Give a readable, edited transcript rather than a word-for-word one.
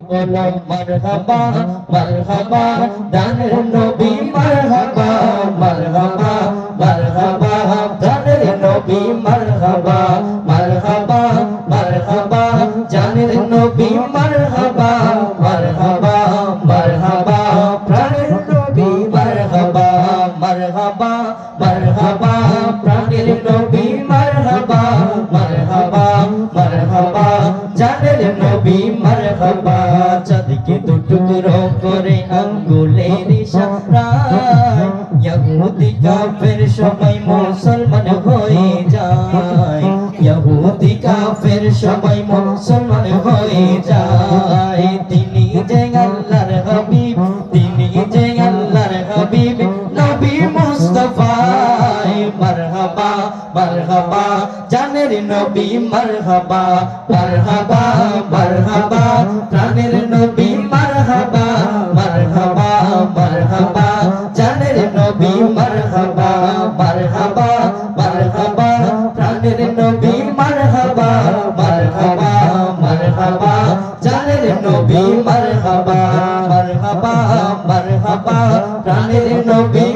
বলো মারহাবা মারহাবা জানের নবী মারহাবা মারহাবা মারহাবা জানের নবী মারহাবা মারহাবা মারহাবা জানের নবী মারহাবা মারহাবা মারহাবা প্রাণের নবী মারহাবা মারহাবা মারহাবা প্রাণের নবী মারহাবা মারহাবা মারহাবা জানের নবী মারহাবা চাঁদকে দুটুকরো করে আঙ্গুলের ইশারায় ইহুদি কাফের সবাই মুসলমান হয়ে যায় ইহুদি কাফের সবাই মুসলমান হয়ে যায় তিনি যে আল্লাহর হাবিব তিনি যে আল্লাহর হাবিব নবী মুস্তাফা মারহাবা মারহাবা জানের নবী মারহাবা মারহাবা মারহাবা প্রাণের নবী মারহাবা মারহাবা মারহাবা জানের নবী মারহাবা মারহাবা মারহাবা প্রাণের নবী মারহাবা মারহাবা মারহাবা জানের নবী মারহাবা মারহাবা মারহাবা প্রাণের নবী